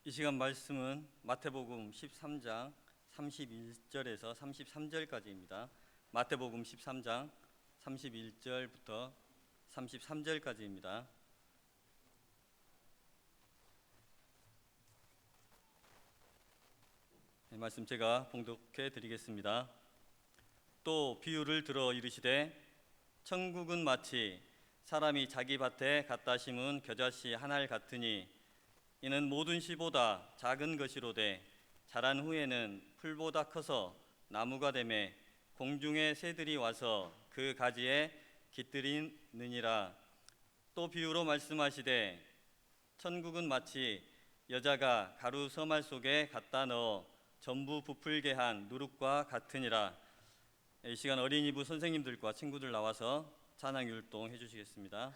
이 시간 말씀은 마태복음 13장 31절에서 33절까지입니다. 마태복음 13장 31절부터 33절까지입니다. 말씀 제가 봉독해 드리겠습니다. 또 비유를 들어 이르시되 천국은 마치 사람이 자기 밭에 갖다 심은 겨자씨 한 알 같으니 이는 모든 씨보다 작은 것이로되 자란 후에는 풀보다 커서 나무가 되매 공중의 새들이 와서 그 가지에 깃들이느니라. 또 비유로 말씀하시되 천국은 마치 여자가 가루 서말 속에 갖다 넣어 전부 부풀게 한 누룩과 같으니라. 이 시간 어린이부 선생님들과 친구들 나와서 찬양 율동 해주시겠습니다.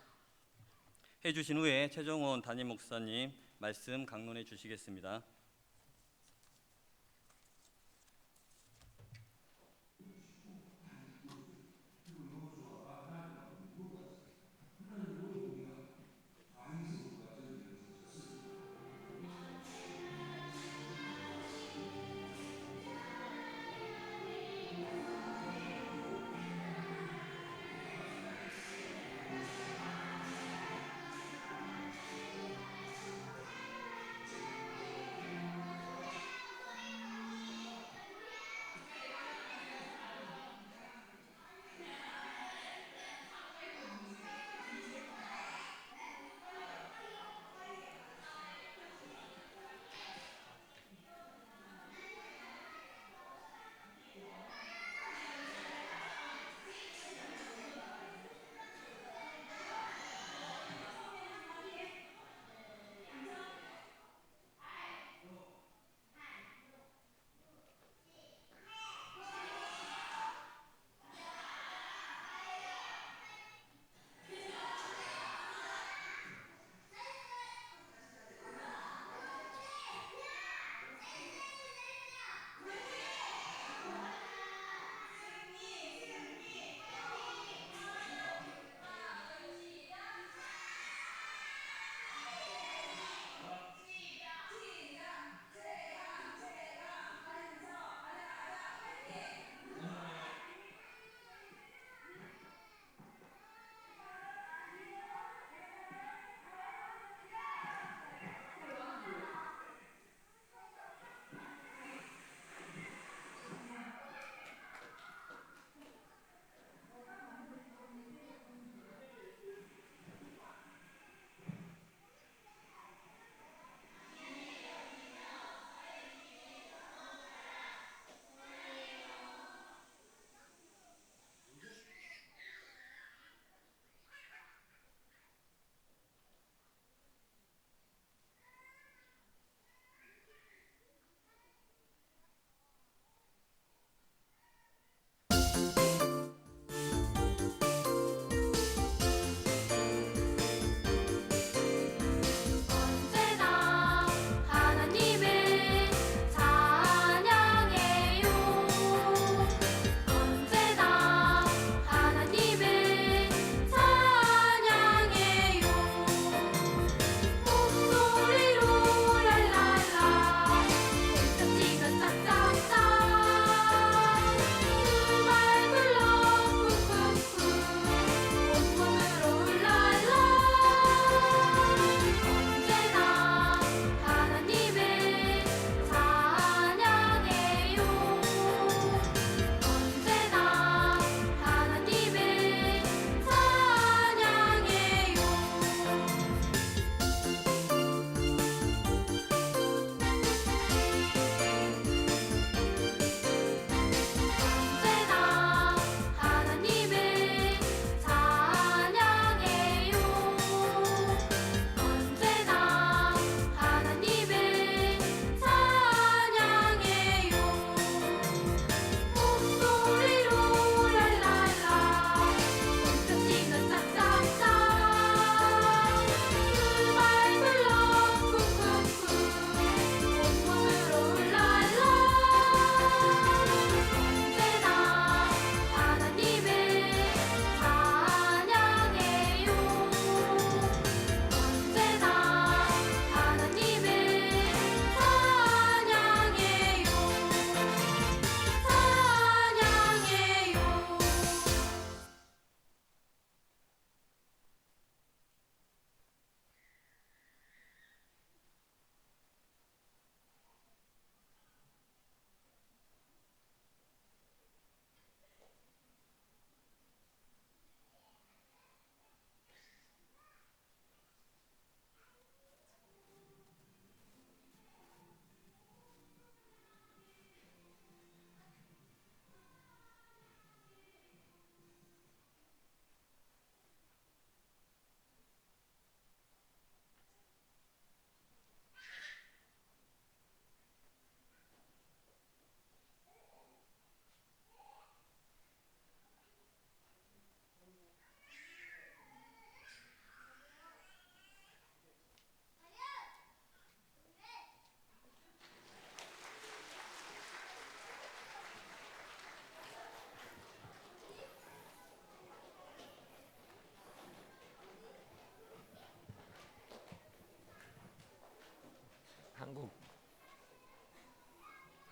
해주신 후에 최정원 담임 목사님 말씀 강론해 주시겠습니다.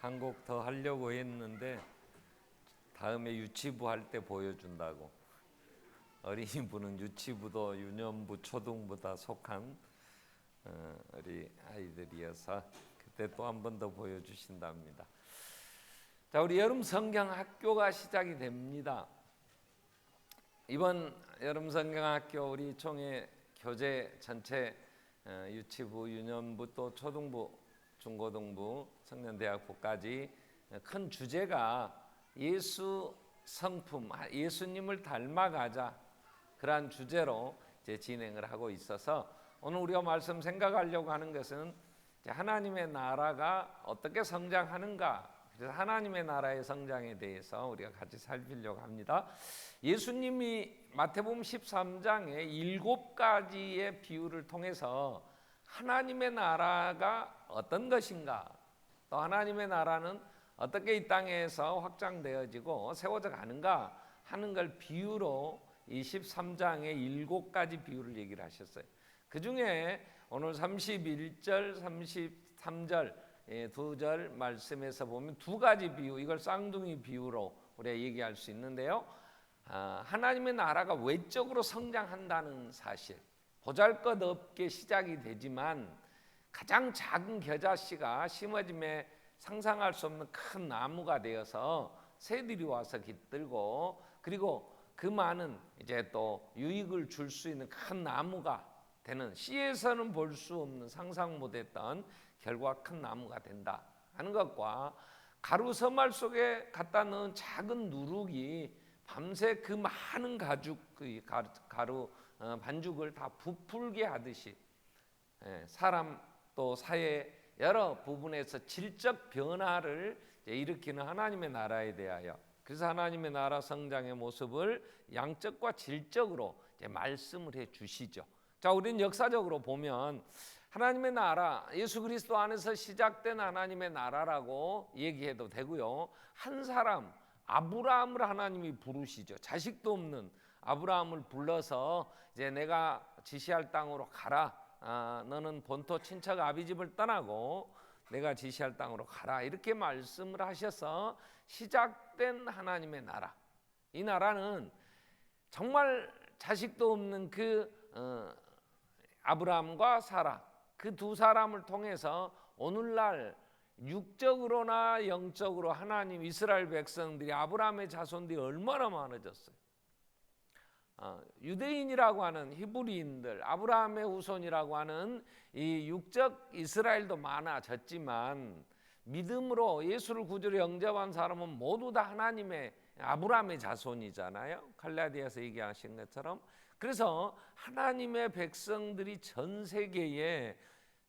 한 곡 더 하려고 했는데 다음에 유치부 할 때 보여준다고. 어린이부는 유치부도 유년부, 초등부 다 속한 우리 아이들이어서 그때 또 한 번 더 보여주신답니다. 자, 우리 여름 성경 학교가 시작이 됩니다. 이번 여름 성경 학교 우리 총회 교재 전체 유치부, 유년부 또 초등부, 중고등부, 청년대학부까지 큰 주제가 예수 성품, 예수님을 닮아가자, 그러한 주제로 이제 진행을 하고 있어서 오늘 우리가 말씀 생각하려고 하는 것은 하나님의 나라가 어떻게 성장하는가, 그래서 하나님의 나라의 성장에 대해서 우리가 같이 살피려고 합니다. 예수님이 마태복음 13장에 7가지의 비유를 통해서 하나님의 나라가 어떤 것인가, 또 하나님의 나라는 어떻게 이 땅에서 확장되어지고 세워져 가는가 하는 걸 비유로 이 13장의 7가지 비유를 얘기를 하셨어요. 그 중에 오늘 31절, 33절 두 절 말씀에서 보면 2가지 비유, 이걸 쌍둥이 비유로 우리가 얘기할 수 있는데요. 하나님의 나라가 외적으로 성장한다는 사실, 보잘것없게 시작이 되지만 가장 작은 겨자씨가 심어짐에 상상할 수 없는 큰 나무가 되어서 새들이 와서 깃들고, 그리고 그 많은 이제 또 유익을 줄 수 있는 큰 나무가 되는, 씨에서는 볼 수 없는, 상상 못했던 결과 큰 나무가 된다 하는 것과, 가루 서말 속에 갖다 넣은 작은 누룩이 밤새 그 많은 가죽, 그 가루 반죽을 다 부풀게 하듯이 사람 또 사회 여러 부분에서 질적 변화를 일으키는 하나님의 나라에 대하여, 그래서 하나님의 나라 성장의 모습을 양적과 질적으로 말씀을 해 주시죠. 자, 우리는 역사적으로 보면 하나님의 나라, 예수 그리스도 안에서 시작된 하나님의 나라라고 얘기해도 되고요. 한 사람 아브라함을 하나님이 부르시죠. 자식도 없는 아브라함을 불러서 이제 내가 지시할 땅으로 가라. 너는 본토 친척 아비집을 떠나고 내가 지시할 땅으로 가라, 이렇게 말씀을 하셔서 시작된 하나님의 나라. 이 나라는 정말 자식도 없는 그 아브라함과 사라, 그 두 사람을 통해서 오늘날 육적으로나 영적으로 하나님, 이스라엘 백성들이, 아브라함의 자손들이 얼마나 많아졌어요. 유대인이라고 하는 히브리인들, 아브라함의 후손이라고 하는 이 육적 이스라엘도 많아졌지만, 믿음으로 예수를 구주로 영접한 사람은 모두 다 하나님의, 아브라함의 자손이잖아요. 갈라디아서 얘기하신 것처럼. 그래서 하나님의 백성들이 전 세계에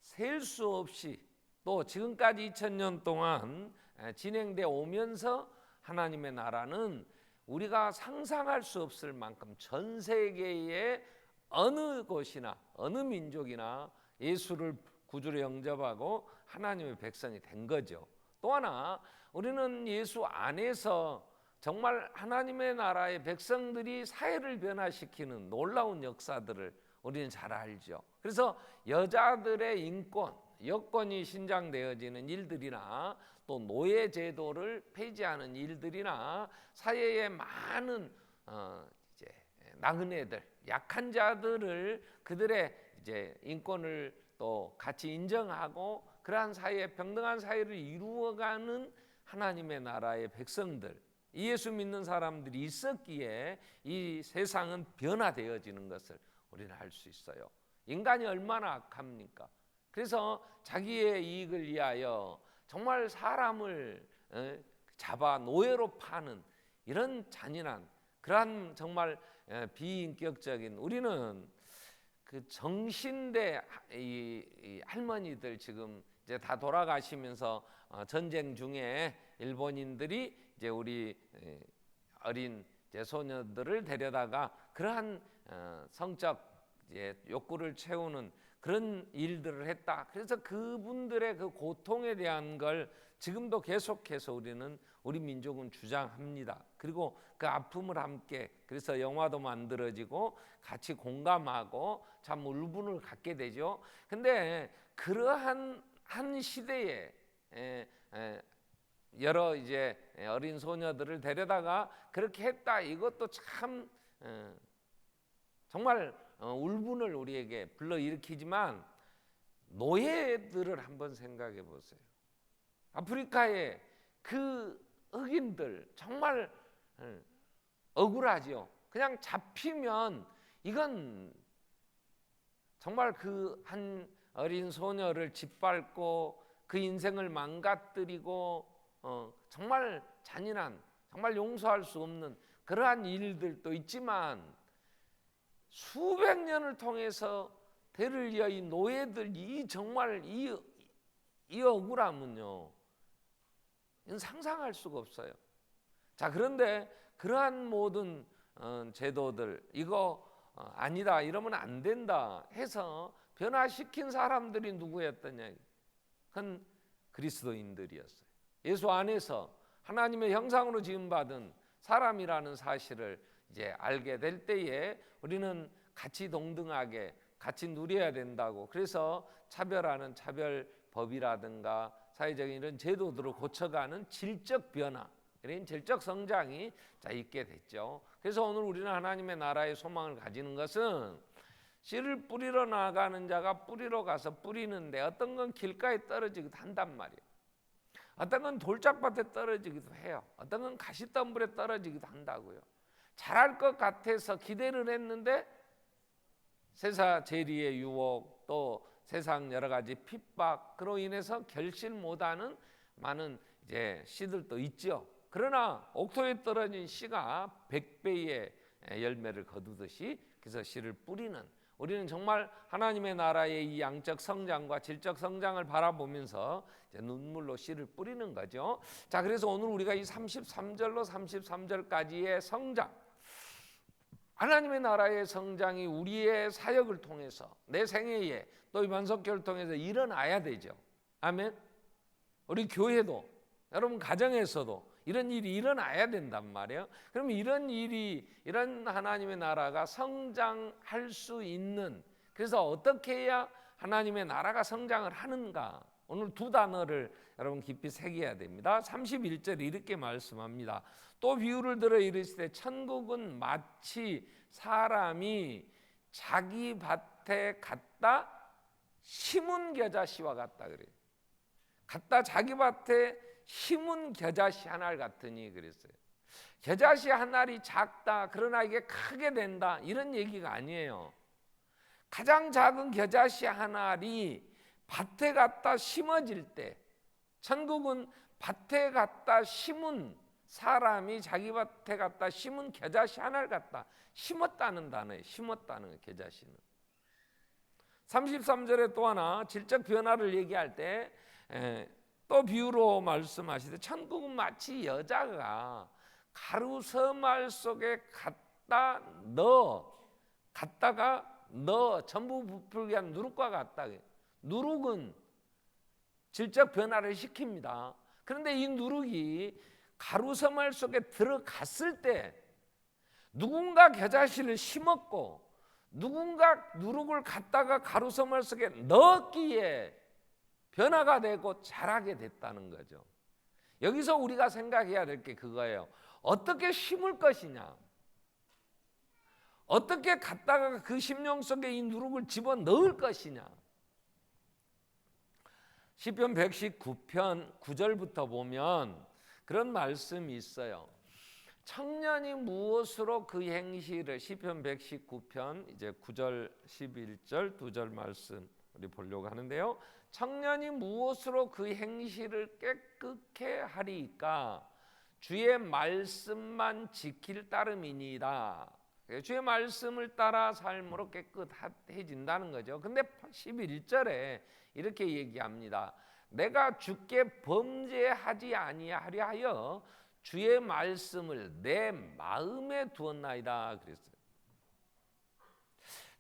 셀 수 없이 또 지금까지 2000년 동안 진행되어 오면서 하나님의 나라는 우리가 상상할 수 없을 만큼 전 세계의 어느 곳이나 어느 민족이나 예수를 구주로 영접하고 하나님의 백성이 된 거죠. 또 하나, 우리는 예수 안에서 정말 하나님의 나라의 백성들이 사회를 변화시키는 놀라운 역사들을 우리는 잘 알죠. 그래서 여자들의 인권, 여권이 신장되어지는 일들이나 또 노예 제도를 폐지하는 일들이나 사회의 많은 이제 나그네들, 약한 자들을, 그들의 이제 인권을 또 같이 인정하고 그러한 사회, 평등한 사회를 이루어가는 하나님의 나라의 백성들, 예수 믿는 사람들이 있었기에 이 세상은 변화되어지는 것을 우리는 알 수 있어요. 인간이 얼마나 악합니까? 그래서 자기의 이익을 위하여 정말 사람을 잡아 노예로 파는 이런 잔인한, 그러한 정말 비인격적인, 우리는 그 정신대 이 할머니들 지금 이제 다 돌아가시면서 전쟁 중에 일본인들이 이제 우리 어린 이제 소녀들을 데려다가 그러한 성적 욕구를 채우는 그런 일들을 했다. 그래서 그분들의 그 고통에 대한 걸 지금도 계속해서 우리 민족은 주장합니다. 그리고 그 아픔을 함께, 그래서 영화도 만들어지고 같이 공감하고 참 울분을 갖게 되죠. 근데 그러한 한 시대에 여러 이제 어린 소녀들을 데려다가 그렇게 했다. 이것도 참 정말 울분을 우리에게 불러일으키지만 노예들을 한번 생각해 보세요. 아프리카의 그 흑인들 정말 억울하죠. 그냥 잡히면 이건 정말 그 한 어린 소녀를 짓밟고 그 인생을 망가뜨리고 정말 잔인한, 정말 용서할 수 없는 그러한 일들도 있지만 수백 년을 통해서 대를 이어 이 노예들 정말 이 억울함은요, 이건 상상할 수가 없어요. 자, 그런데 그러한 모든 제도들 이거 아니다, 이러면 안 된다 해서 변화시킨 사람들이 누구였더냐? 그건 그리스도인들이었어요. 예수 안에서 하나님의 형상으로 지음받은 사람이라는 사실을 이제 알게 될 때에 우리는 같이 동등하게 같이 누려야 된다고, 그래서 차별하는 차별법이라든가 사회적인 이런 제도들을 고쳐가는 질적 변화, 이런 질적 성장이 있게 됐죠. 그래서 오늘 우리는 하나님의 나라의 소망을 가지는 것은 씨를 뿌리러 나가는 자가 뿌리러 가서 뿌리는데 어떤 건 길가에 떨어지기도 한단 말이에요. 어떤 건 돌짝밭에 떨어지기도 해요. 어떤 건 가시덤불에 떨어지기도 한다고요. 잘할 것 같아서 기대를 했는데 세사 재리의 유혹, 또 세상 여러 가지 핍박, 그로 인해서 결실 못하는 많은 이제 씨들도 있죠. 그러나 옥토에 떨어진 씨가 100배의 열매를 거두듯이 그래서 씨를 뿌리는, 우리는 정말 하나님의 나라의 이 양적 성장과 질적 성장을 바라보면서 이제 눈물로 씨를 뿌리는 거죠. 자, 그래서 오늘 우리가 이 33절로 33절까지의 성장, 하나님의 나라의 성장이 우리의 사역을 통해서 내 생애에 또 이 만석교를 통해서 일어나야 되죠. 아멘. 우리 교회도, 여러분 가정에서도 이런 일이 일어나야 된단 말이에요. 그럼 이런 일이, 이런 하나님의 나라가 성장할 수 있는, 그래서 어떻게 해야 하나님의 나라가 성장을 하는가? 오늘 두 단어를 여러분 깊이 새겨야 됩니다. 31절에 이렇게 말씀합니다. 또 비유를 들어 이르시되 천국은 마치 사람이 자기 밭에 갖다 심은 겨자씨와 같다 그래요. 갖다 자기 밭에 심은 겨자씨 한 알 같으니 그랬어요. 겨자씨 한 알이 작다, 그러나 이게 크게 된다, 이런 얘기가 아니에요. 가장 작은 겨자씨 한 알이 밭에 갖다 심어질 때, 천국은 밭에 갖다 심은 사람이 자기 밭에 갖다 심은 겨자씨 한 알 같다. 심었다는 단어예요. 심었다는 겨자씨는. 33절에 또 하나 질적 변화를 얘기할 때 또 비유로 말씀하시되 천국은 마치 여자가 가루서말 속에 갖다가 넣어 전부 부풀게 한 누룩과 같다. 누룩은 질적 변화를 시킵니다. 그런데 이 누룩이 가루서말 속에 들어갔을 때 누군가 겨자씨를 심었고 누군가 누룩을 갖다가 가루서말 속에 넣었기에 변화가 되고 자라게 됐다는 거죠. 여기서 우리가 생각해야 될 게 그거예요. 어떻게 심을 것이냐, 어떻게 갖다가 그 심령 속에 이 누룩을 집어넣을 것이냐. 시편 119편 9절부터 보면 그런 말씀이 있어요. 청년이 무엇으로 그 행실을, 시편 119편 이제 9절 11절 두 절 말씀 우리 보려고 하는데요. 청년이 무엇으로 그 행실을 깨끗게 하리까? 주의 말씀만 지킬 따름이니이다. 주의 말씀을 따라 삶으로 깨끗해진다는 거죠. 근데 11절에 이렇게 얘기합니다. 내가 주께 범죄하지 아니하려 하여 주의 말씀을 내 마음에 두었나이다 그랬어요.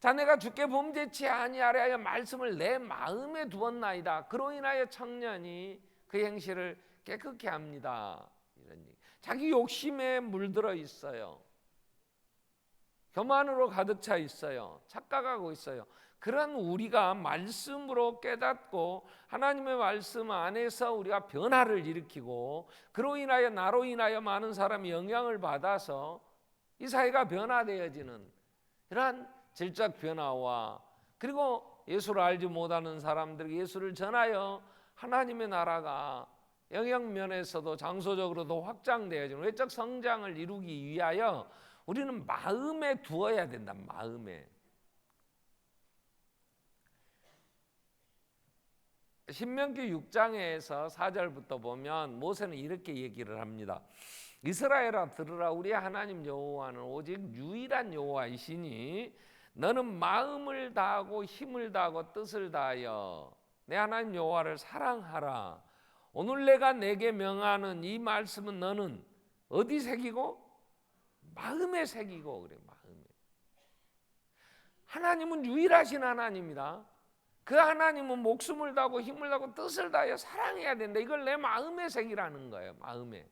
자, 내가 주께 범죄치 아니하려 하여 말씀을 내 마음에 두었나이다. 그로 인하여 청년이 그 행실을 깨끗게 합니다. 이런 얘기. 자기 욕심에 물들어 있어요. 교만으로 가득 차 있어요. 착각하고 있어요. 그런 우리가 말씀으로 깨닫고 하나님의 말씀 안에서 우리가 변화를 일으키고 그로 인하여 나로 인하여 많은 사람이 영향을 받아서 이 사회가 변화되어지는 이러한 질적 변화와 그리고 예수를 알지 못하는 사람들에게 예수를 전하여 하나님의 나라가 영역면에서도 장소적으로도 확장되어지는 외적 성장을 이루기 위하여 우리는 마음에 두어야 된다. 마음에. 신명기 6장에서 4절부터 보면 모세는 이렇게 얘기를 합니다. 이스라엘아 들으라. 우리 하나님 여호와는 오직 유일한 여호와이시니 너는 마음을 다하고 힘을 다하고 뜻을 다하여 내 하나님 여호와를 사랑하라. 오늘 내가 내게 명하는 이 말씀은 너는 어디 새기고? 마음에 새기고. 그래, 마음에. 하나님은 유일하신 하나님이다. 그 하나님은 목숨을 다하고 힘을 다하고 뜻을 다하여 사랑해야 된다. 이걸 내 마음에 새기라는 거예요. 마음에.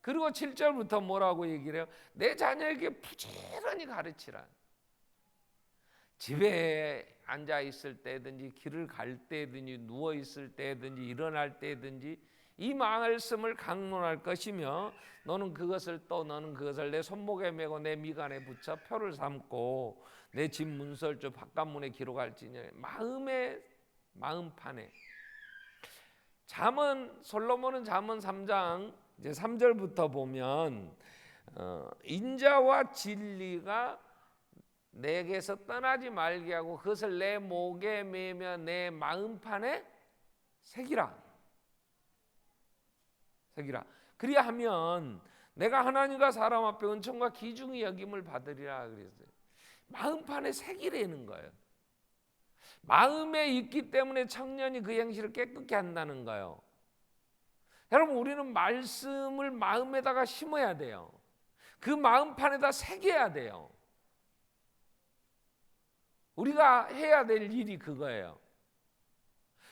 그리고 7절부터 뭐라고 얘기를 해요? 내 자녀에게 부지런히 가르치라. 집에 앉아 있을 때든지 길을 갈 때든지 누워 있을 때든지 일어날 때든지 이 말씀을 강론할 것이며 너는 그것을 내 손목에 메고 내 미간에 붙여 표를 삼고 내 집 문설주 바깥문에 기록할지니 마음판에. 솔로몬은 잠언 3장 이제 3절부터 보면 인자와 진리가 내게서 떠나지 말게 하고 그것을 내 목에 매며 내 마음판에 새기라. 그리하면 내가 하나님과 사람 앞에 은총과 기중의 여김을 받으리라 그랬어요. 마음판에 새기라는 거예요. 마음에 있기 때문에 청년이 그 행실을 깨끗게 한다는 거예요. 여러분, 우리는 말씀을 마음에다가 심어야 돼요. 그 마음판에다 새겨야 돼요. 우리가 해야 될 일이 그거예요.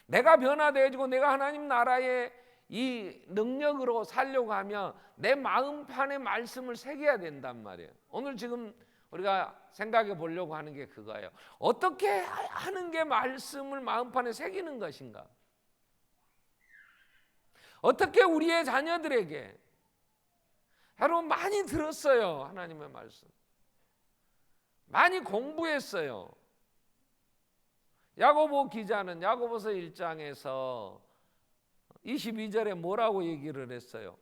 내가 변화되어지고 내가 하나님 나라의 이 능력으로 살려고 하면 내 마음판에 말씀을 새겨야 된단 말이에요. 오늘 지금 우리가 생각해 보려고 하는 게 그거예요. 어떻게 하는 게 말씀을 마음판에 새기는 것인가? 어떻게 우리의 자녀들에게, 여러분 많이 들었어요. 하나님의 말씀 많이 공부했어요. 야고보 기자는 야고보서 1장에서 22절에 뭐라고 얘기를 했어요?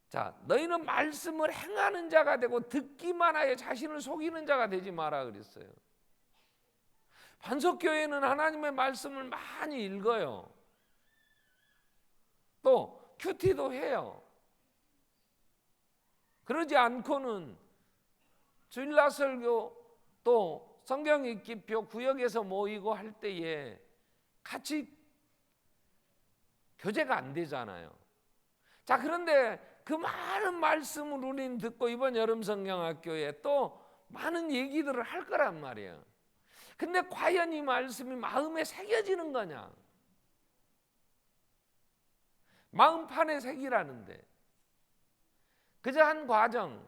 자, 너희는 말씀을 행하는 자가 되고 듣기만 하여 자신을 속이는 자가 되지 마라 그랬어요. 반석교회는 하나님의 말씀을 많이 읽어요. 또 큐티도 해요. 그러지 않고는 주일날 설교 또 성경 읽기표 구역에서 모이고 할 때에 같이 교제가 안 되잖아요. 자, 그런데 그 많은 말씀을 우리는 듣고 이번 여름 성경학교에 또 많은 얘기들을 할 거란 말이에요. 근데 과연 이 말씀이 마음에 새겨지는 거냐? 마음판에 새기라는데 그저 한 과정.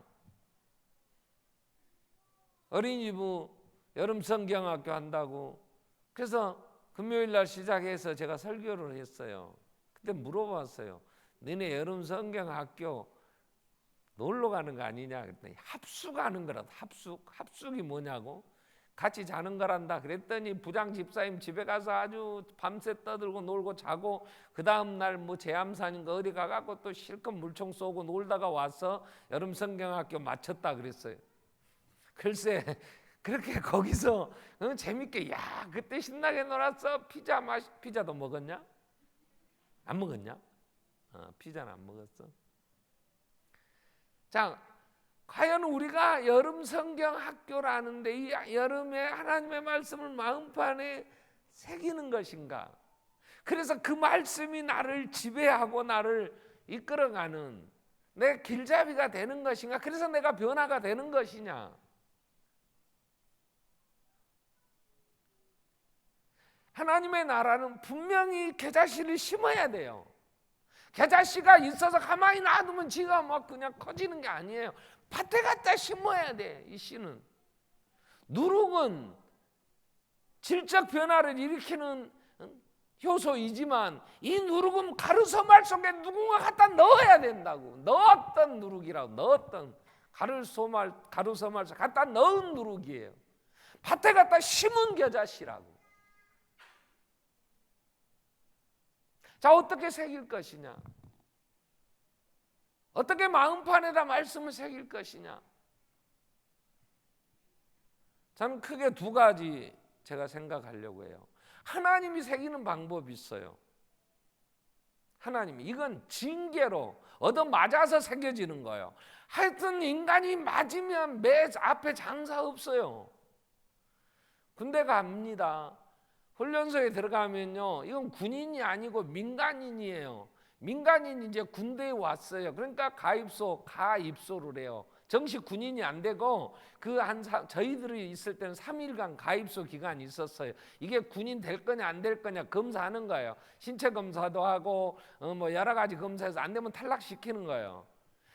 어린이부 여름 성경학교 한다고 그래서 금요일 날 시작해서 제가 설교를 했어요. 그때 물어봤어요. 너네 여름 성경학교 놀러 가는 거 아니냐 그랬더니 합숙하는 거라도. 합숙이 뭐냐고? 같이 자는 거란다 그랬더니 부장 집사님 집에 가서 아주 밤새 떠들고 놀고 자고 그 다음 날 뭐 제암산인가 어디 가갖고 또 실컷 물총 쏘고 놀다가 와서 여름 성경학교 마쳤다 그랬어요. 글쎄 그렇게 거기서 재밌게 야 그때 신나게 놀았어. 피자도 먹었냐? 안 먹었냐? 피자는 안 먹었어. 자, 과연 우리가 여름 성경 학교라는데 이 여름에 하나님의 말씀을 마음판에 새기는 것인가? 그래서 그 말씀이 나를 지배하고 나를 이끌어가는 내 길잡이가 되는 것인가? 그래서 내가 변화가 되는 것이냐? 하나님의 나라는 분명히 겨자씨를 심어야 돼요. 겨자씨가 있어서 가만히 놔두면 지가 막 그냥 커지는 게 아니에요. 밭에 갖다 심어야 돼. 이 씨는 누룩은 질적 변화를 일으키는 효소이지만 이 누룩은 가루서말 속에 누군가 갖다 넣어야 된다고. 넣었던 누룩이라고. 넣었던 가루서말 속에 갖다 넣은 누룩이에요. 밭에 갖다 심은 겨자씨라고. 자, 어떻게 새길 것이냐? 어떻게 마음판에다 말씀을 새길 것이냐? 저는 크게 두 가지 제가 생각하려고 해요. 하나님이 새기는 방법이 있어요. 하나님이, 이건 징계로 얻어맞아서 새겨지는 거예요. 하여튼 인간이 맞으면 매 앞에 장사 없어요. 군대 갑니다. 훈련소에 들어가면요, 이건 군인이 아니고 민간인이에요. 민간인이 이제 군대에 왔어요. 그러니까 가입소를 해요. 정식 군인이 안 되고 저희들이 있을 때는 3일간 가입소 기간이 있었어요. 이게 군인 될 거냐 안 될 거냐 검사하는 거예요. 신체 검사도 하고 뭐 여러 가지 검사해서 안 되면 탈락시키는 거예요.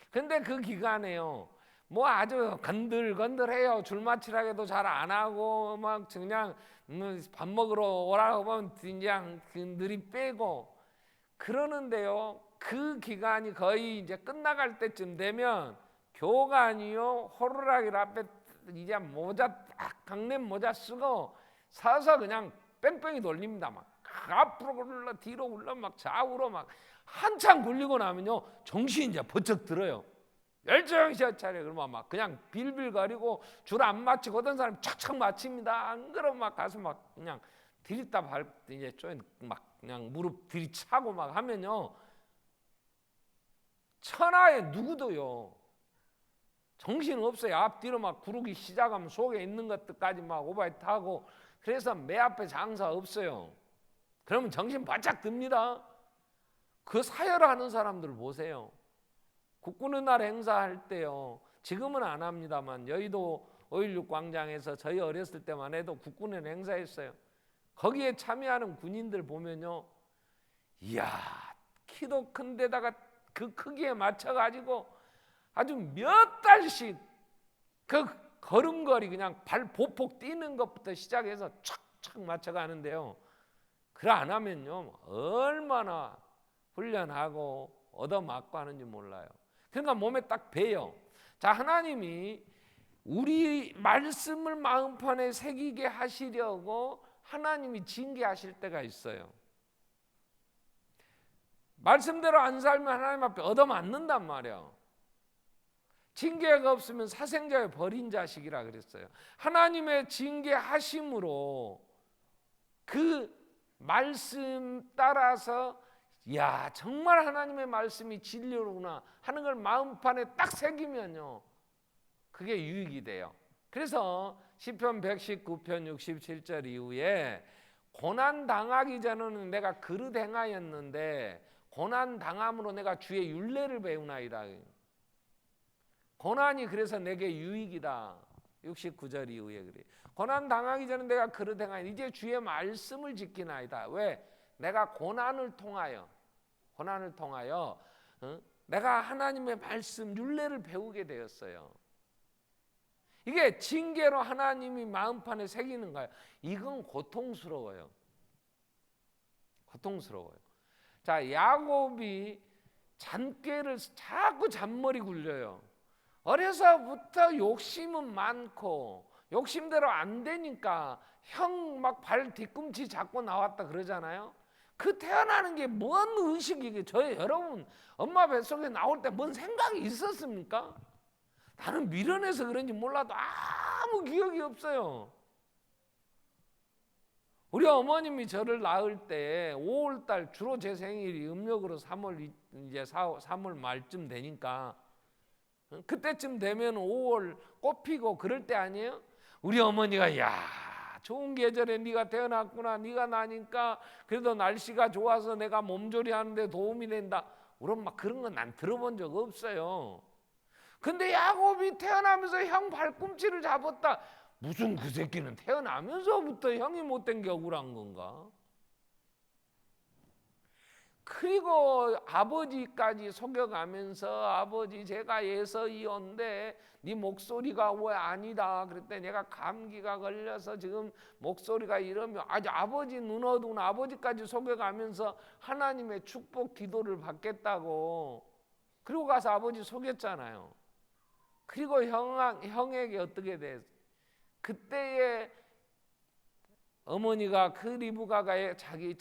근데 그 기간에요, 뭐 아주 건들건들해요. 줄마치라게도 잘 안 하고 막 그냥 밥 먹으러 오라고 하면 그냥 느리 빼고 그러는데요. 그 기간이 거의 이제 끝나갈 때쯤 되면 교관이요, 호루라기 앞에 이제 모자 딱 강냉 모자 쓰고 서서 그냥 뺑뺑이 돌립니다. 막 앞으로 굴러 뒤로 굴러 막 좌우로 막 한참 굴리고 나면요, 정신이 이제 번쩍 들어요. 열정이 차려. 그러면 막 그냥 빌빌거리고 줄 안 맞히고 어떤 사람이 착착 맞춥니다. 안 그러면 막 가서 막 그냥 들이다 이제 막 그냥 무릎 들이차고 막 하면요, 천하에 누구도요 정신 없어요. 앞뒤로 막 구르기 시작하면 속에 있는 것들까지 막 오바이 타고, 그래서 매 앞에 장사 없어요. 그러면 정신 바짝 듭니다. 그 사열하는 사람들 보세요. 국군의 날 행사할 때요, 지금은 안 합니다만 여의도 5.16 광장에서 저희 어렸을 때만 해도 국군의 행사했어요. 거기에 참여하는 군인들 보면요, 이야, 키도 큰 데다가 그 크기에 맞춰가지고 아주 몇 달씩 그 걸음걸이 그냥 발 보폭 뛰는 것부터 시작해서 촥촥 맞춰가는데요, 그래 안 하면요 얼마나 훈련하고 얻어맞고 하는지 몰라요. 그러니까 몸에 딱 배요. 자, 하나님이 우리 말씀을 마음판에 새기게 하시려고 하나님이 징계하실 때가 있어요. 말씀대로 안 살면 하나님 앞에 얻어맞는단 말이에요. 징계가 없으면 사생자의 버린 자식이라 그랬어요. 하나님의 징계하심으로 그 말씀 따라서 야, 정말 하나님의 말씀이 진리로구나 하는 걸 마음판에 딱 새기면요, 그게 유익이 돼요. 그래서 시편 119편 67절 이후에 고난 당하기 전에는 내가 그릇 행하였는데 고난 당함으로 내가 주의 율례를 배우나이다. 고난이 그래서 내게 유익이다. 69절 이후에 그래. 고난 당하기 전에 내가 그릇 행하여 이제 주의 말씀을 지키나이다. 왜? 내가 고난을 통하여 내가 하나님의 말씀 율례를 배우게 되었어요. 이게 징계로 하나님이 마음판에 새기는 거예요. 이건 고통스러워요. 자, 야곱이 잔꾀를 자꾸 잔머리 굴려요. 어려서부터 욕심은 많고 욕심대로 안 되니까 형 막 발 뒤꿈치 잡고 나왔다 그러잖아요. 그 태어나는 게 뭔 의식이게, 여러분 엄마 뱃속에 나올 때 뭔 생각이 있었습니까? 나는 미련해서 그런지 몰라도 아무 기억이 없어요. 우리 어머님이 저를 낳을 때 5월달 주로 제 생일이 음력으로 3월 말쯤 되니까 그때쯤 되면 5월 꽃 피고 그럴 때 아니에요? 우리 어머니가 야, 좋은 계절에 네가 태어났구나, 네가 나니까 그래도 날씨가 좋아서 내가 몸조리 하는데 도움이 된다. 우리 엄마 그런 건 난 들어본 적 없어요. 근데 야곱이 태어나면서 형 발꿈치를 잡았다. 무슨 그 새끼는 태어나면서부터 형이 못된 게 억울한 건가? 그리고 아버지까지 속여가면서 아버지 제가 예서이온데 네 목소리가 왜 아니다 그랬더니 내가 감기가 걸려서 지금 목소리가 이러면 아주 아버지 눈 어두운 아버지까지 속여가면서 하나님의 축복 기도를 받겠다고 그리고 가서 아버지 속였잖아요. 그리고 형에게 어떻게 돼? 그때에 어머니가 그 리브가가 자기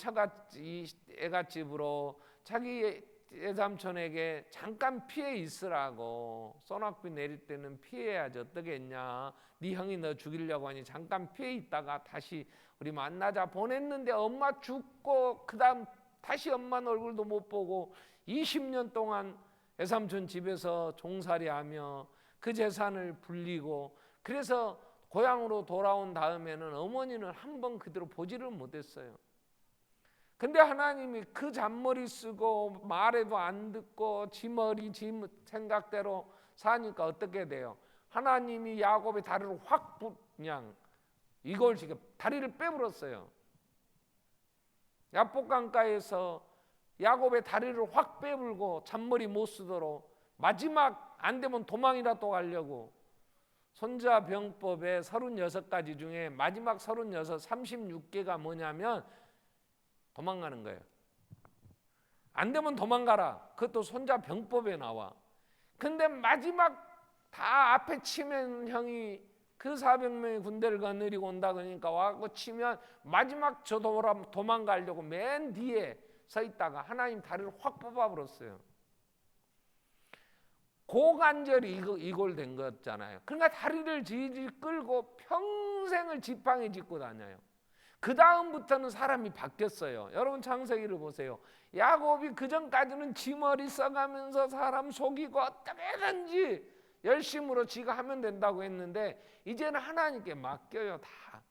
애갓집으로 자기 애삼촌에게 잠깐 피해 있으라고 소낙비 내릴 때는 피해야지 어떻게 했냐 네 형이 너 죽이려고 하니 잠깐 피해 있다가 다시 우리 만나자 보냈는데 엄마 죽고 그 다음 다시 엄마 얼굴도 못 보고 20년 동안 애삼촌 집에서 종살이하며 그 재산을 불리고 그래서 고향으로 돌아온 다음에는 어머니는 한 번 그대로 보지를 못했어요. 근데 하나님이 그 잔머리 쓰고 말해도 안 듣고 지 머리 지 생각대로 사니까 어떻게 돼요? 하나님이 야곱의 다리를 확 그냥 이걸 지금 다리를 빼버렸어요. 야복강가에서 야곱의 다리를 확 빼불고 잔머리 못 쓰도록 마지막 안 되면 도망이라도 가려고 손자병법의 36가지 중에 마지막 36, 36개가 뭐냐면 도망가는 거예요. 안 되면 도망가라. 그것도 손자병법에 나와. 근데 마지막 다 앞에 치면 형이 그 400명의 군대를 거느리고 온다 그러니까 와서 치면 마지막 저 도망가려고 맨 뒤에 서 있다가 하나님 다리를 확 뽑아버렸어요. 고관절이 이골된 거잖아요. 그러니까 다리를 질질 끌고 평생을 지팡이 짚고 다녀요. 그 다음부터는 사람이 바뀌었어요. 여러분 창세기를 보세요. 야곱이 그 전까지는 지 머리 써가면서 사람 속이고 어떻게든지 열심으로 지가 하면 된다고 했는데 이제는 하나님께 맡겨요. 다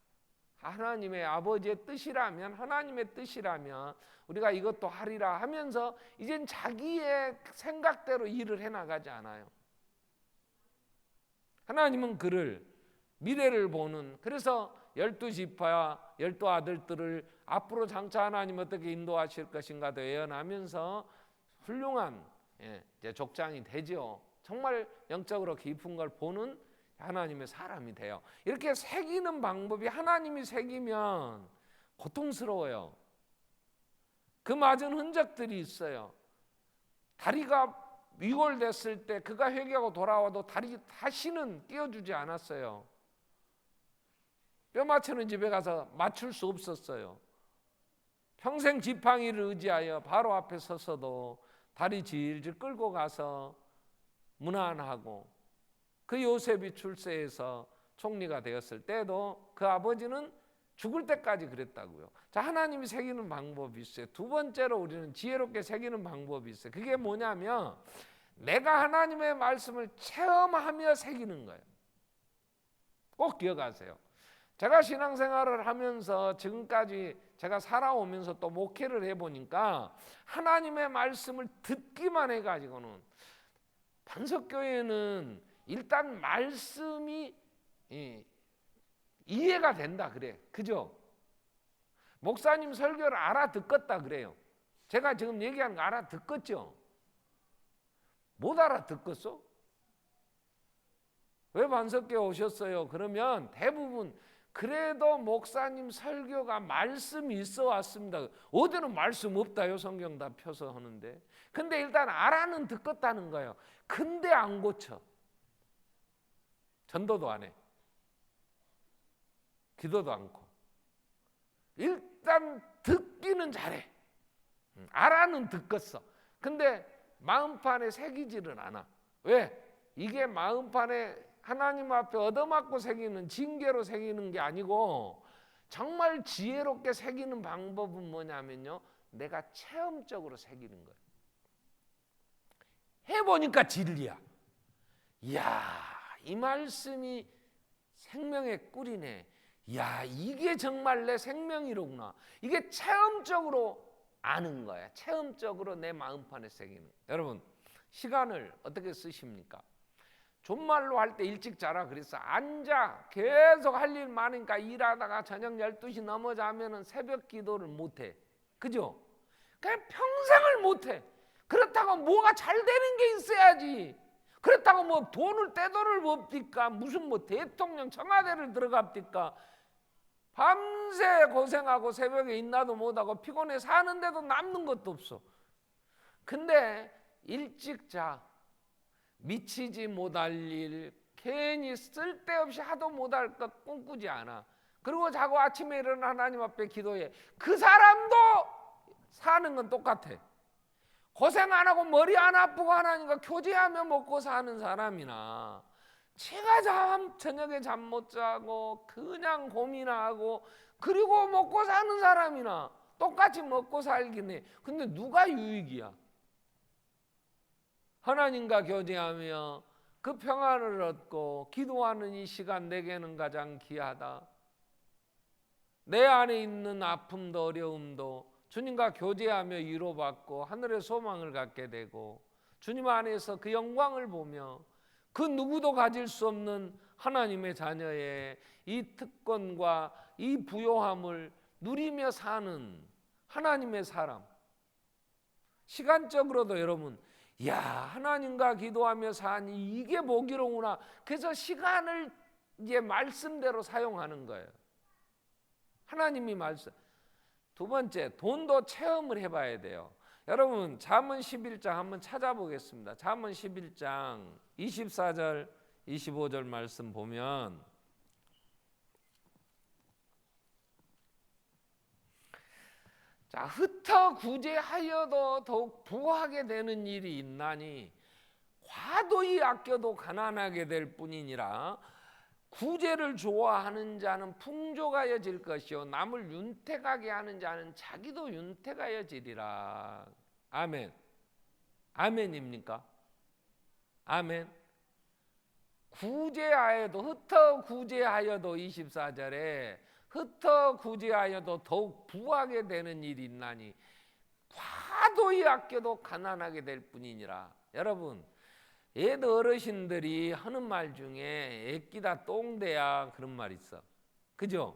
하나님의 아버지의 뜻이라면 하나님의 뜻이라면 우리가 이것도 하리라 하면서 이젠 자기의 생각대로 일을 해나가지 않아요. 하나님은 그를 미래를 보는 그래서 12지파와 12아들들을 앞으로 장차 하나님 어떻게 인도하실 것인가도 예언하면서 훌륭한 이제 족장이 되죠. 정말 영적으로 깊은 걸 보는 하나님의 사람이 돼요. 이렇게 새기는 방법이 하나님이 새기면 고통스러워요. 그 맞은 흔적들이 있어요. 다리가 위골됐을 때 그가 회개하고 돌아와도 다리 다시는 띄워주지 않았어요. 뼈 맞추는 집에 가서 맞출 수 없었어요. 평생 지팡이를 의지하여 바로 앞에 서서도 다리 질질 끌고 가서 문안하고 그 요셉이 출세해서 총리가 되었을 때도 그 아버지는 죽을 때까지 그랬다고요. 자, 하나님이 새기는 방법이 있어요. 두 번째로 우리는 지혜롭게 새기는 방법이 있어요. 그게 뭐냐면 내가 하나님의 말씀을 체험하며 새기는 거예요. 꼭 기억하세요. 제가 신앙생활을 하면서 지금까지 제가 살아오면서 또 목회를 해보니까 하나님의 말씀을 듣기만 해가지고는 반석교회는 일단 말씀이 이해가 된다 그래. 그죠? 목사님 설교를 알아듣겠다 그래요. 제가 지금 얘기하는 거 알아듣겠죠? 못 알아듣겠어? 왜 반석교회 오셨어요? 그러면 대부분 그래도 목사님 설교가 말씀이 있어 왔습니다. 어디는 말씀 없다요. 성경 다 펴서 하는데. 근데 일단 알아는 듣겠다는 거예요. 근데 안 고쳐. 전도도 안 해. 기도도 않고. 일단 듣기는 잘해. 알아는 듣겠어. 근데 마음판에 새기지를 않아. 왜? 이게 마음판에 하나님 앞에 얻어맞고 새기는 징계로 새기는 게 아니고 정말 지혜롭게 새기는 방법은 뭐냐면요. 내가 체험적으로 새기는 거예요. 해보니까 진리야. 이야, 이 말씀이 생명의 꿀이네. 이야, 이게 정말 내 생명이로구나. 이게 체험적으로 아는 거야. 체험적으로 내 마음판에 새기는 거야. 여러분, 시간을 어떻게 쓰십니까? 존말로 할 때 일찍 자라 그랬어. 앉아 계속 할 일 많으니까 일하다가 저녁 12시 넘어자면은 새벽 기도를 못해. 그죠? 그냥 평생을 못해. 그렇다고 뭐가 잘 되는 게 있어야지. 그렇다고 뭐 돈을 떼돈을 법니까? 무슨 뭐 대통령 청와대를 들어갑니까? 밤새 고생하고 새벽에 인나도 못하고 피곤해 사는데도 남는 것도 없어. 근데 일찍 자. 미치지 못할 일, 괜히 쓸데없이 하도 못할 것 꿈꾸지 않아. 그리고 자고 아침에 일어나 하나님 앞에 기도해. 그 사람도 사는 건 똑같아. 고생 안 하고 머리 안 아프고 하나님과 교제하며 먹고 사는 사람이나 제가 저녁에 잠 못 자고 그냥 고민하고 그리고 먹고 사는 사람이나 똑같이 먹고 살긴 해. 근데 누가 유익이야? 하나님과 교제하며 그 평안을 얻고 기도하는 이 시간 내게는 가장 귀하다. 내 안에 있는 아픔도 어려움도 주님과 교제하며 위로받고 하늘의 소망을 갖게 되고 주님 안에서 그 영광을 보며 그 누구도 가질 수 없는 하나님의 자녀의 이 특권과 이 부요함을 누리며 사는 하나님의 사람. 시간적으로도 여러분, 야, 하나님과 기도하며 사니 이게 복이로구나. 그래서 시간을 이제 말씀대로 사용하는 거예요. 하나님이 말씀. 두 번째, 돈도 체험을 해봐야 돼요. 여러분, 잠언 11장 한번 찾아보겠습니다. 잠언 11장 24절 25절 말씀 보면 자, 흩어 구제하여도 더욱 부하게 되는 일이 있나니 과도히 아껴도 가난하게 될 뿐이니라. 구제를 좋아하는 자는 풍족하여질 것이요 남을 윤택하게 하는 자는 자기도 윤택하여지리라. 아멘. 아멘입니까? 아멘. 구제하여도 흩어 구제하여도 24절에 흩어 구제하여도 더욱 부하게 되는 일이 있나니 과도히 아껴도 가난하게 될 뿐이니라. 여러분, 옛 어르신들이 하는 말 중에 애끼다 똥대야 그런 말 있어. 그죠?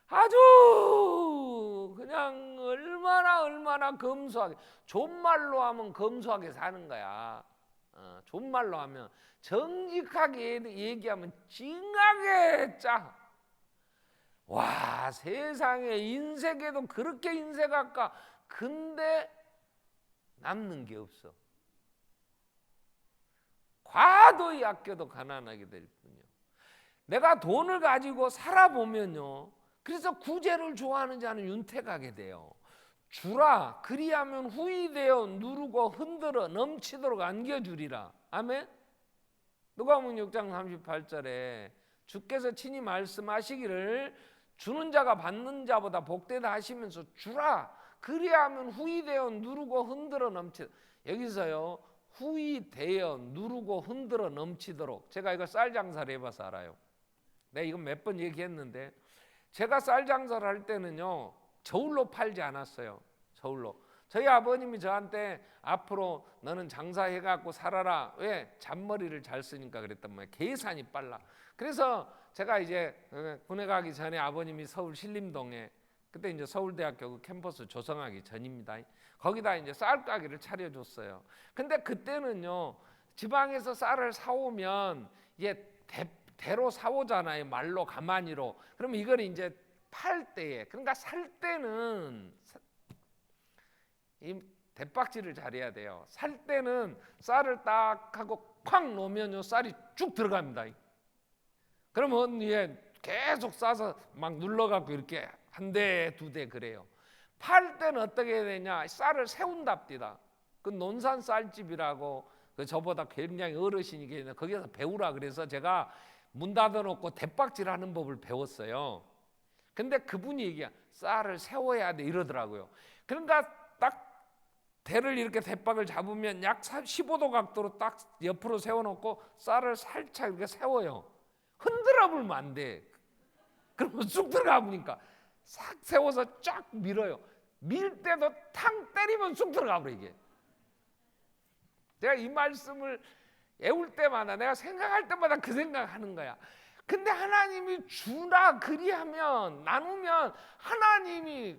아주 그냥 얼마나 검소하게, 존말로 하면 검소하게 사는 거야. 존말로 하면 정직하게 얘기하면 찡하게 짜. 와, 세상에 인색에도 그렇게 인색할까? 근데 남는 게 없어. 과도히 아껴도 가난하게 될 뿐이요. 내가 돈을 가지고 살아보면요, 그래서 구제를 좋아하는 자는 윤택하게 돼요. 주라, 그리하면 후히되어 누르고 흔들어 넘치도록 안겨주리라. 아멘. 누가복음 6장 38절에 주께서 친히 말씀하시기를 주는 자가 받는 자보다 복되다 하시면서 주라, 그리하면 후히되어 누르고 흔들어 넘치. 여기서요, 후히되어 누르고 흔들어 넘치도록. 제가 이거 쌀 장사를 해봐서 알아요. 내가 이건 몇 번 얘기했는데, 제가 쌀 장사를 할 때는요 저울로 팔지 않았어요. 저울로. 저희 아버님이 저한테 앞으로 너는 장사해갖고 살아라. 왜? 잔머리를 잘 쓰니까 그랬단 말이에요. 계산이 빨라. 그래서 제가 이제 군에 가기 전에 아버님이 서울 신림동에, 그때 이제 서울대학교 그 캠퍼스 조성하기 전입니다. 거기다 이제 쌀 가게를 차려줬어요. 근데 그때는요 지방에서 쌀을 사오면 이게 대로 사오잖아요. 말로 가마니로. 그럼 이걸 이제 팔 때에, 그러니까 살 때는 이 대박질을 잘해야 돼요. 살 때는 쌀을 딱 하고 쾅 놓으면요 쌀이 쭉 들어갑니다. 그러면 얘 계속 싸서 막 눌러갖고 이렇게 한 대, 두 대 그래요. 팔 때는 어떻게 해야 되냐? 쌀을 세운답니다. 그 논산 쌀집이라고 그 저보다 굉장히 어르신이 계시는데 거기서 배우라 그래서 제가 문 닫아놓고 대박질하는 법을 배웠어요. 근데 그분이 얘기야, 쌀을 세워야 돼 이러더라고요. 그러니까 딱 대를 이렇게 대박을 잡으면 약 15도 각도로 딱 옆으로 세워놓고 쌀을 살짝 이렇게 세워요. 흔들어 보면 안 돼. 그러면 쑥 들어가 보니까 싹 세워서 쫙 밀어요. 밀 때도 탕 때리면 쑥 들어가 버려 이게. 제가 이 말씀을 애울 때마다 내가 생각할 때마다 그 생각하는 거야. 근데 하나님이 주라 그리하면 나누면 하나님이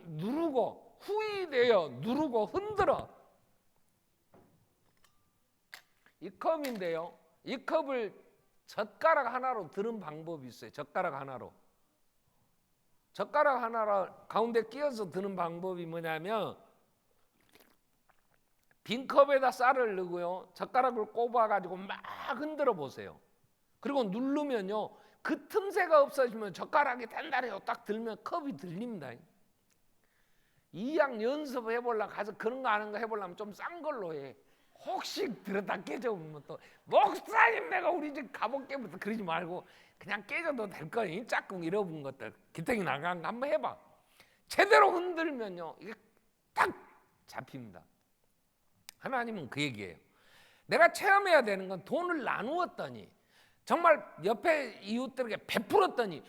누르고 후이되어 누르고 흔들어. 이 컵인데요. 이 컵을 젓가락 하나로 드는 방법이 있어요. 젓가락 하나로 가운데 끼워서 드는 방법이 뭐냐면 빈 컵에다 쌀을 넣고요. 젓가락을 꼽아가지고 막 흔들어 보세요. 그리고 누르면요. 그 틈새가 없어지면 젓가락이 단단해요. 딱 들면 컵이 들립니다. 이 양 연습해보려고 가서 그런 거 아는 거 해보려면 좀 싼 걸로 해. 혹시 들었다 깨져보면 또 목사님 내가 우리 집 가볼게부터 그러지 말고 그냥 깨져도 될 거니 짝꿍 잃어본 것들 기탱이 나간 거 한번 해봐. 제대로 흔들면요 이게 딱 잡힙니다. 하나님은 그 얘기예요. 내가 체험해야 되는 건 돈을 나누었더니 정말 옆에 이웃들에게 베풀었더니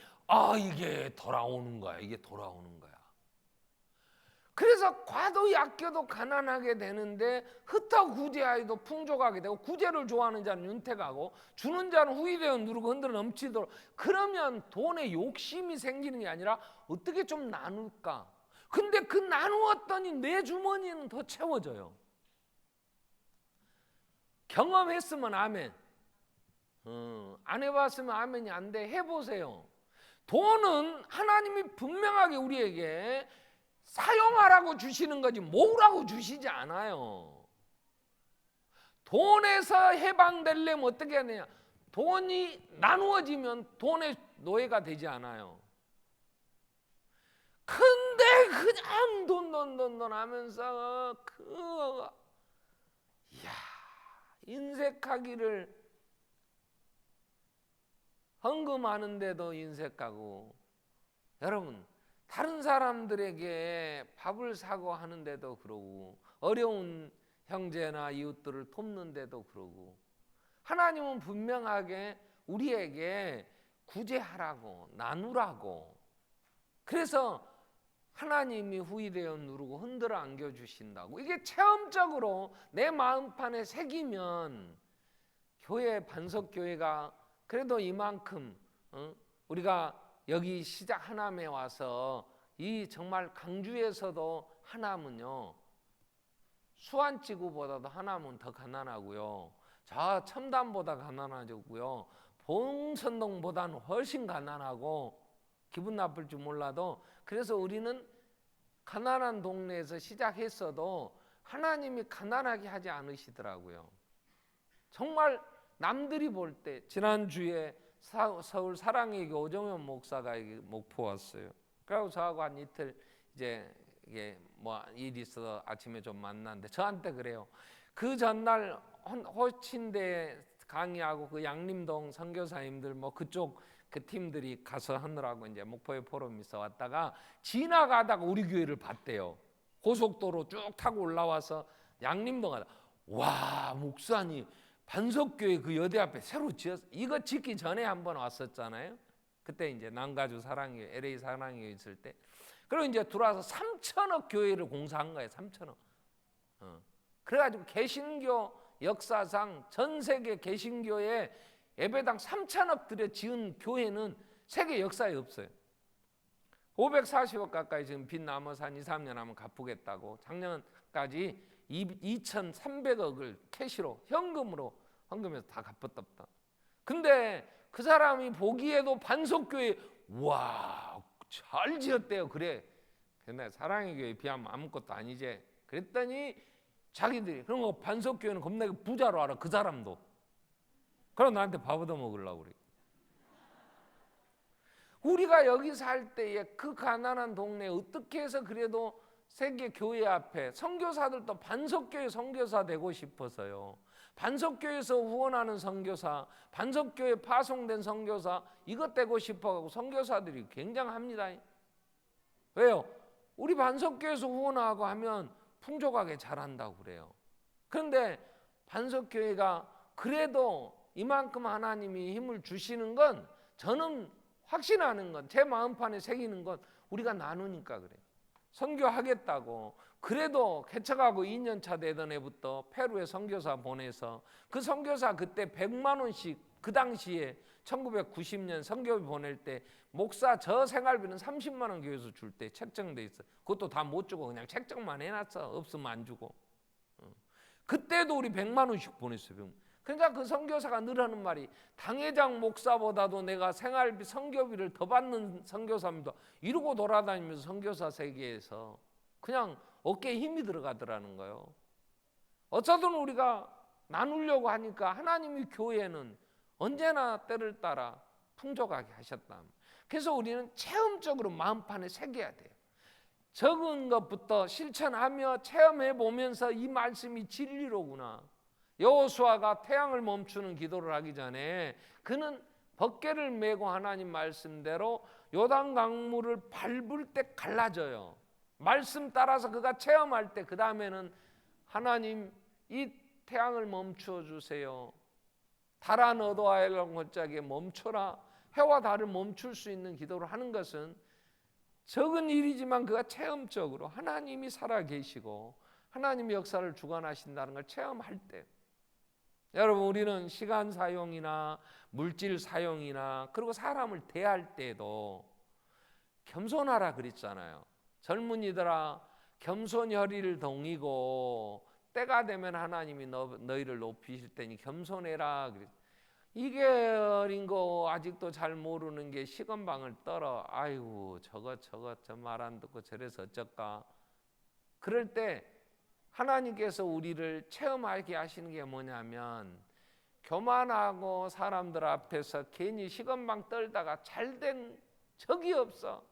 이게 돌아오는 거야. 이게 돌아오는 거야. 그래서 과도히 아껴도 가난하게 되는데 흩어 구제하여도 풍족하게 되고 구제를 좋아하는 자는 윤택하고 주는 자는 후이되어 누르고 흔들어 넘치도록. 그러면 돈에 욕심이 생기는 게 아니라 어떻게 좀 나눌까. 근데 그 나누었더니 내 주머니는 더 채워져요. 경험했으면 아멘. 안 해봤으면 아멘이 안 돼. 해보세요. 돈은 하나님이 분명하게 우리에게 사용하라고 주시는 거지 모으라고 주시지 않아요. 돈에서 해방되려면 어떻게 해야 되냐. 돈이 나누어지면 돈의 노예가 되지 않아요. 근데 그냥 돈 하면서 인색하기를 헌금하는데도 인색하고 여러분 다른 사람들에게 밥을 사고 하는데도 그러고 어려운 형제나 이웃들을 돕는데도 그러고 하나님은 분명하게 우리에게 구제하라고 나누라고 그래서 하나님이 후이되어 누르고 흔들어 안겨주신다고 이게 체험적으로 내 마음판에 새기면 교회 반석교회가 그래도 이만큼 우리가 여기 시작 하남에 와서 이 정말 강주에서도 하남은요 수안지구보다도 하남은 더 가난하고요 저 첨단보다 가난하고요 봉선동보다는 훨씬 가난하고 기분 나쁠 줄 몰라도 그래서 우리는 가난한 동네에서 시작했어도 하나님이 가난하게 하지 않으시더라고요. 정말 남들이 볼 때 지난주에 서울 사랑의 교회 오정현 목사가 목포 왔어요. 그리고 저하고 한 이틀 이제 이게 뭐 일이 있어서 아침에 좀 만났는데 저한테 그래요. 그 전날 호친대 강의하고 그 양림동 선교사님들 뭐 그쪽 그 팀들이 가서 하느라고 이제 목포에 포럼 있어 왔다가 지나가다가 우리 교회를 봤대요. 고속도로 쭉 타고 올라와서 양림동 가다 와 목사님 반석교회 그 여대 앞에 새로 지었어. 이거 짓기 전에 한번 왔었잖아요. 그때 이제 남가주 사랑교회, LA 사랑교회 있을 때. 그리고 이제 들어와서 3천억 교회를 공사한 거예요. 3천억. 그래가지고 개신교 역사상 전 세계 개신교에 예배당 3천억 들여 지은 교회는 세계 역사에 없어요. 540억 가까이 지금 빚 남아서 한 2, 3년 하면 갚으겠다고 작년까지 2,300억을 캐시로 현금으로 헌금해서 다 갚았답니다. 근데 그 사람이 보기에도 반석교회 와 잘 지었대요. 그래. 근데 사랑의 교회 비하면 아무것도 아니지. 그랬더니 자기들이 그런 거 반석교회는 겁나게 부자로 알아. 그 사람도. 그럼 나한테 밥 얻어 먹으려고 그래. 우리가 여기 살 때에 그 가난한 동네에 어떻게 해서 그래도 세계 교회 앞에 선교사들도 반석교회 선교사 되고 싶어서요. 반석교회에서 후원하는 선교사, 반석교회 파송된 선교사 이것 되고 싶어가지고 선교사들이 굉장합니다. 왜요? 우리 반석교회에서 후원하고 하면 풍족하게 잘한다고 그래요. 그런데 반석교회가 그래도 이만큼 하나님이 힘을 주시는 건 저는 확신하는 건 제 마음판에 새기는 건 우리가 나누니까 그래요. 선교하겠다고 그래도 개척하고 2년 차 되던 해부터 페루에 선교사 보내서 그 선교사 그때 100만 원씩 그 당시에 1990년 선교비 보낼 때 목사 저 생활비는 30만 원 교회에서 줄 때 책정돼 있어. 그것도 다 못 주고 그냥 책정만 해놨어. 없으면 안 주고. 그때도 우리 100만 원씩 보냈어요. 그러니까 그 선교사가 늘 하는 말이 당회장 목사보다도 내가 생활비 선교비를 더 받는 선교사입니다. 이러고 돌아다니면서 선교사 세계에서 그냥 어깨에 힘이 들어가더라는 거예요. 어쩌든 우리가 나누려고 하니까 하나님이 교회는 언제나 때를 따라 풍족하게 하셨다. 그래서 우리는 체험적으로 마음판에 새겨야 돼요. 적은 것부터 실천하며 체험해 보면서 이 말씀이 진리로구나. 여호수아가 태양을 멈추는 기도를 하기 전에 그는 벗개를 메고 하나님 말씀대로 요단 강물을 밟을 때 갈라져요. 말씀 따라서 그가 체험할 때 그 다음에는 하나님 이 태양을 멈추어 주세요. 달아 너도 아일랑골짜기에 멈춰라. 해와 달을 멈출 수 있는 기도를 하는 것은 적은 일이지만 그가 체험적으로 하나님이 살아계시고 하나님의 역사를 주관하신다는 걸 체험할 때, 여러분 우리는 시간 사용이나 물질 사용이나 그리고 사람을 대할 때도 겸손하라 그랬잖아요. 젊은이들아 겸손혈의를 동이고 때가 되면 하나님이 너희를 높이실 테니 겸손해라 그랬어요. 이게 어린 거 아직도 잘 모르는 게 시건방을 떨어. 아이고 저거 저 말 안 듣고 저래서 어쩔까. 그럴 때 하나님께서 우리를 체험하게 하시는 게 뭐냐면 교만하고 사람들 앞에서 괜히 시건방 떨다가 잘된 적이 없어.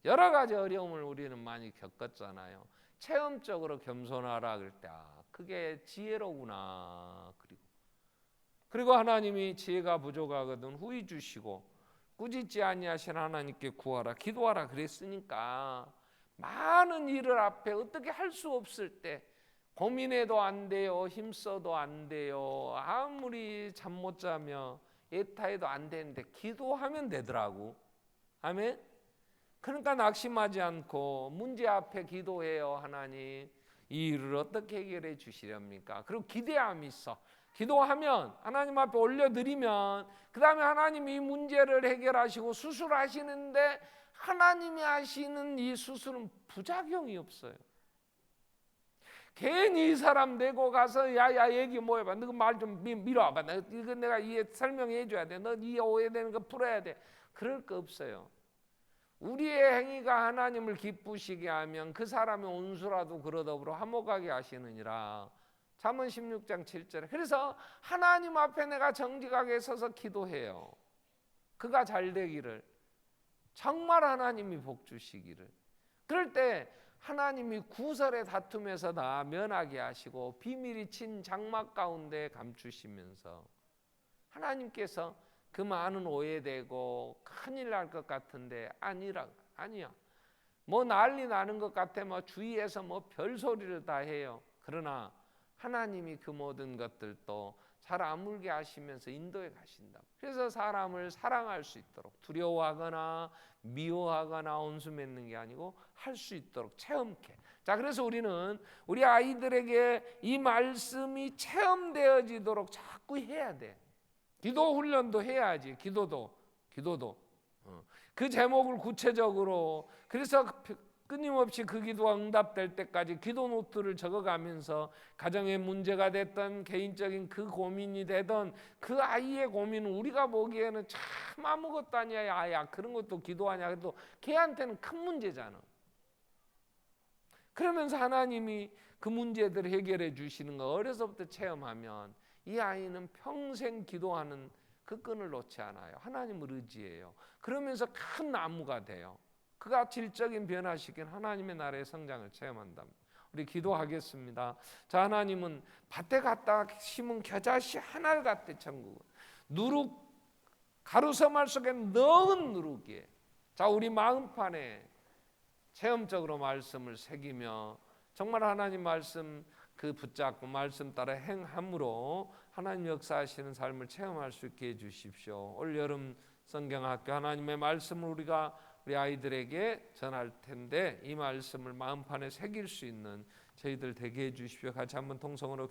여러 가지 어려움을 우리는 많이 겪었잖아요. 체험적으로 겸손하라 그럴 때 그게 지혜로구나. 그리고 하나님이 지혜가 부족하거든 후히 주시고 꾸짖지 아니하신 하나님께 구하라 기도하라 그랬으니까 많은 일을 앞에 어떻게 할 수 없을 때 고민해도 안 돼요. 힘써도 안 돼요. 아무리 잠 못 자며 애타해도 안 되는데 기도하면 되더라고. 아멘. 그러니까 낙심하지 않고 문제 앞에 기도해요. 하나님 이 일을 어떻게 해결해 주시렵니까? 그리고 기대함이 있어. 기도하면 하나님 앞에 올려드리면 그 다음에 하나님이 이 문제를 해결하시고 수술하시는데 하나님이 하시는 이 수술은 부작용이 없어요. 괜히 이 사람 내고 가서 야야 얘기 뭐 해봐. 너 말 좀 밀어봐. 이거 내가 이해 설명해 줘야 돼. 너 이 오해되는 거 풀어야 돼. 그럴 거 없어요. 우리의 행위가 하나님을 기쁘시게 하면 그 사람의 온수라도 그러더불어 화목하게 하시느니라. 잠언 16장 7절에. 그래서 하나님 앞에 내가 정직하게 서서 기도해요. 그가 잘 되기를, 정말 하나님이 복 주시기를. 그럴 때 하나님이 구설의 다툼에서 다 면하게 하시고 비밀이 친 장막 가운데 감추시면서 하나님께서 그 많은 오해되고 큰일 날 것 같은데 아니야. 뭐 난리 나는 것 같아 뭐 주위에서 뭐 별소리를 다 해요. 그러나 하나님이 그 모든 것들도 잘 아물게 하시면서 인도해 가신다. 그래서 사람을 사랑할 수 있도록 두려워하거나 미워하거나 온수 맺는 게 아니고 할 수 있도록 체험케. 자, 그래서 우리는 우리 아이들에게 이 말씀이 체험되어지도록 자꾸 해야 돼. 기도 훈련도 해야지. 기도도 그 제목을 구체적으로, 그래서 끊임없이 그 기도가 응답될 때까지 기도 노트를 적어가면서 가정의 문제가 됐던 개인적인 그 고민이 되던 그 아이의 고민은 우리가 보기에는 참 아무것도 아니야. 야 그런 것도 기도하냐. 그래도 걔한테는 큰 문제잖아. 그러면서 하나님이 그 문제들을 해결해 주시는 거 어려서부터 체험하면 이 아이는 평생 기도하는 그 끈을 놓지 않아요. 하나님을 의지해요. 그러면서 큰 나무가 돼요. 그가 질적인 변화시킨 하나님의 나라의 성장을 체험한다. 우리 기도하겠습니다. 자, 하나님은 밭에 갔다 심은 겨자씨 하나를 같대. 천국은 누룩 가루서말 속에 넣은 누룩이에요. 자, 우리 마음판에 체험적으로 말씀을 새기며 정말 하나님 말씀 그 붙잡고 말씀 따라 행함으로 하나님 역사하시는 삶을 체험할 수 있게 해주십시오. 올 여름 성경학교 하나님의 말씀을 우리가 우리 아이들에게 전할 텐데 이 말씀을 마음판에 새길 수 있는 저희들 되게 해주십시오. 같이 한번 통성으로